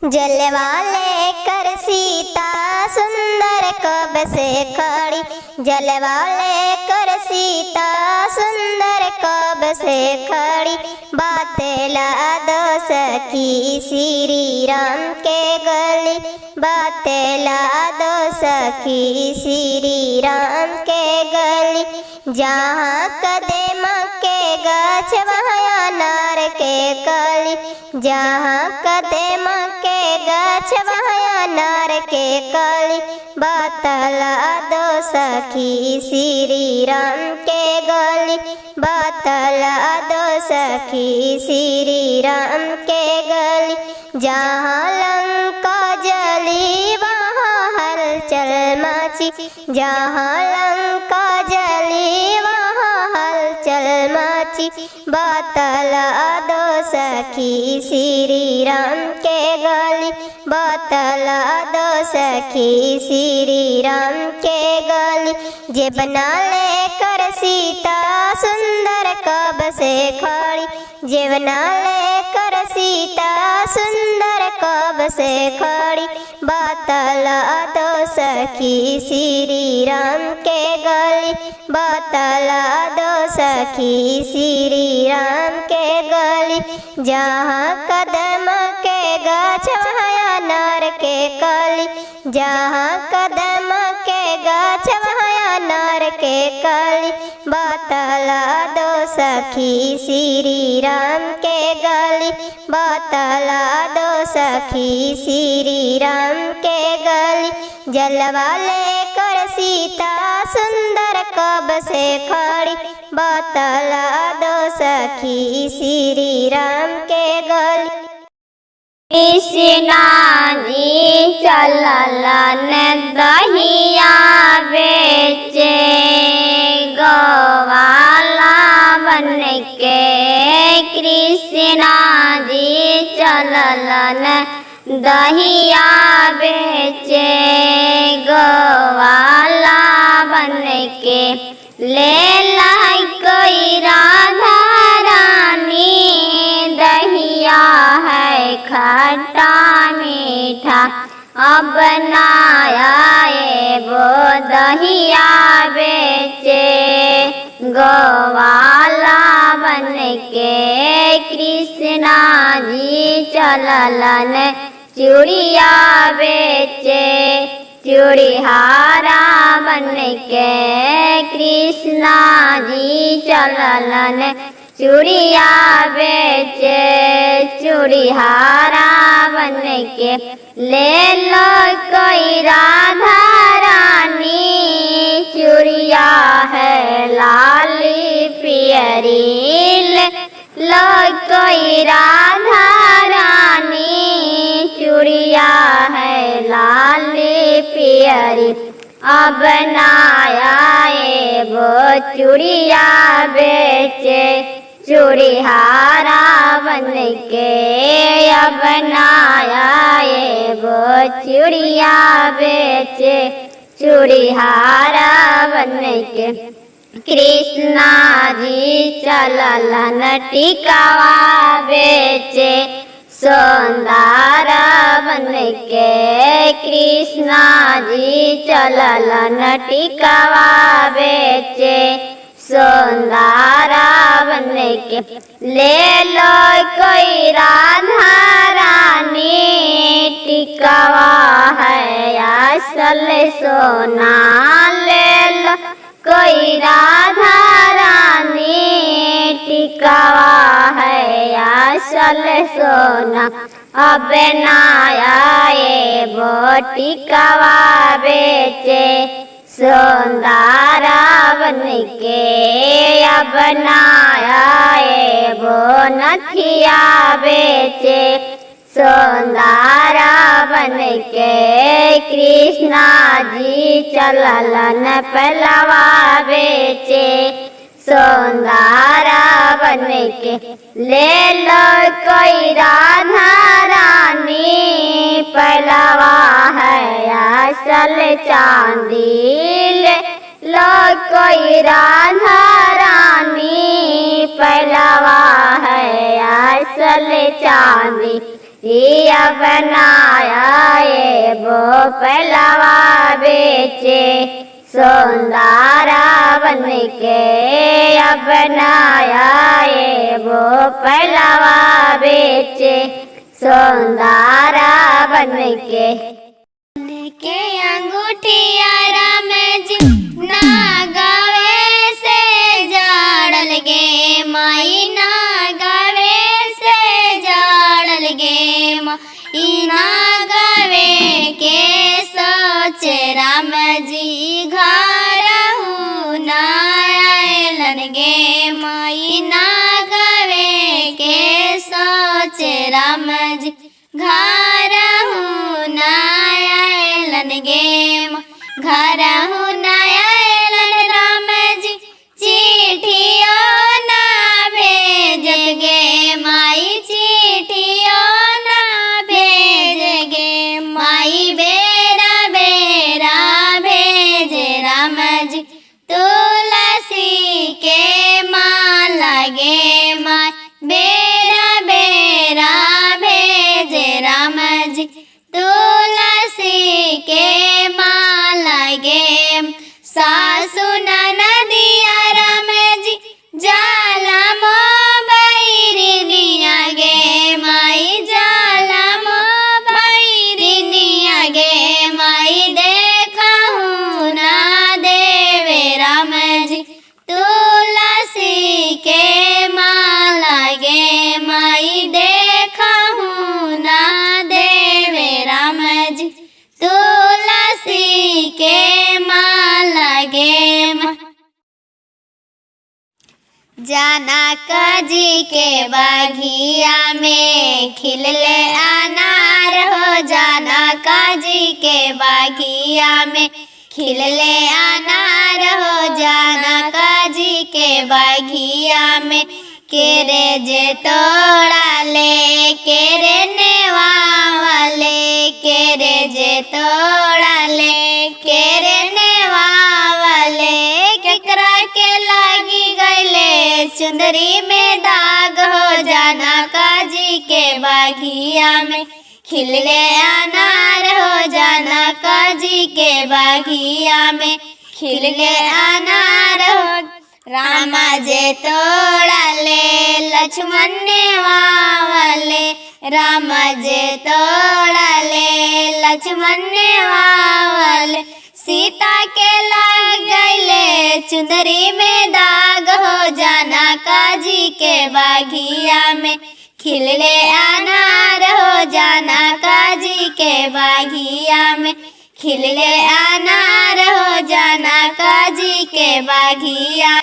जलवा लेकर सीता सुंदर कब से खड़ी, जलवा लेकर सीता सुंदर कब से खड़ी। बातें ला दो सखी श्री राम के गली, बातें ला दो सखी श्री राम के गली। जहाँ कदम के गाछ वहाँ अनार के कली, जहाँ कदम के गाछ वहाँ अनार के कली। बतला दो सखी श्री राम के गली, बतला दो सखी श्री राम के गली। जहाँ लंका जली वहाँ हलचल मची, जहाँ लंका जली वहाँ हलचल मची। बतला दो सखी श्री राम के गली, बतला दो सखी श्री राम के गली। जे बना लेकर सीता सुंदर कब से खड़ी, जे बना लेकर सीता सुंदर कब से खड़ी। बतला दो सखी श्री राम के गली, बतला दो सखी श्री राम के गली। जहाँ कदम के गाछ वहाँ अनार के कली, जहाँ कदम के गाछ वहाँ अनार के कली। बतला दो सखी श्री राम के गली, बतला दो सखी श्री राम के गली। जलवा लेकर सीता सुंदर कब से खड़ी, बतला दो सखी श्री राम के गली। कृष्णा जी चललन दहिया बेचे, गवाला बन के कृष्णा जी चललन दहिया बेचे। गवाला बन के ले लाई कोई राधा रानी, दहिया है खट्टा मीठा अब बनाया वो दहिया बेचे। गवाला बन के कृष्णा जी चललन चूड़िया बेचे। चूड़ीहारा बन के कृष्णा जी चललन चूड़िया बेचे। चूड़ीहारा बन के ले लो कोई राधा रानी, चूड़िया है लाली पियरी ले लो कोई राधा रानी, चूड़िया है लाली पियरी अब बनाया वो चूड़िया बेचे। चूड़ीहारा बन के अब बनाया वो चूड़िया बेचे। चूड़ीहारा बन के कृष्णा जी चललन टिकावा बेचे। सौंदारा बन के कृष्णा जी चललन टिकावा बेचे। सौंदारा बन के ले लो कोई राधा रानी, टिकावा है असल सोना ले लो कोई राधा रानी, टिकावा है असल सोना अब बनाया वो टिकावा बेचे। सौंदारा बन के अब बनाया वो नथिया बेचे। सौंदारा बन के कृष्णा जी चललन पहलवा बेचे। सौंदारा बन के ले लो कोई राधा रानी, पहलवा है असल चांदी ले लो कोई राधा रानी, पहलवा है असल चांदी या बनाया ये वो पहलवा बेचे सुंदरा बन के या बनाया ये वो पहलवा बेचे सुंदरा बन के अंगूठिया राम जी ना गावे से जाड़ल गे माई ना गावे से जाड़ल गे माई ना गावे के सोचे राम जी घर ना आयलन गे माई ना गावे के सोचे राम जी घर ना आयलन गे घर ना आयलन राम जी चिट्ठियो ना भेज गे माई चिट्ठियो ना भेज गे माई बेरा बेरा भेज राम जी तुलसी के माला गे माई बेरा बेरा भेज राम जी तुलसी के माला गे सासु ननदिया राम जी जाला मो बैरिनिया गे माई जाला मो बैरिनिया गे माई देखा हूँ ना देवे राम जी तुलसी के माला गे माई देखा हूँ ना देवे राम जी तुलसी के माला गे जनक जी के बगिया में खिलले अनार हो जनक जी के बगिया में खिलले अनार हो जनक जी के बगिया में केरे जे तोड़ा ले केरे नेवा वाले केरे जे तोड़ा ले केरे नेवा वाले केकरा के लागी गईले चुंदरी में दाग हो जनक जी के बगिया में खिलले अनार हो जनक जी के बगिया में खिलले अनार हो रामा जे तोड़ा ले लक्ष्मण नेवा वाले रामा जे तोड़ा ले लक्ष्मण नेवा वाले सीता के लाग गईले चुंदरी में दाग हो जनक जी के बगिया में खिलले अनार हो जनक जी के बगिया में खिलले अनार हो जनक जी के बगिया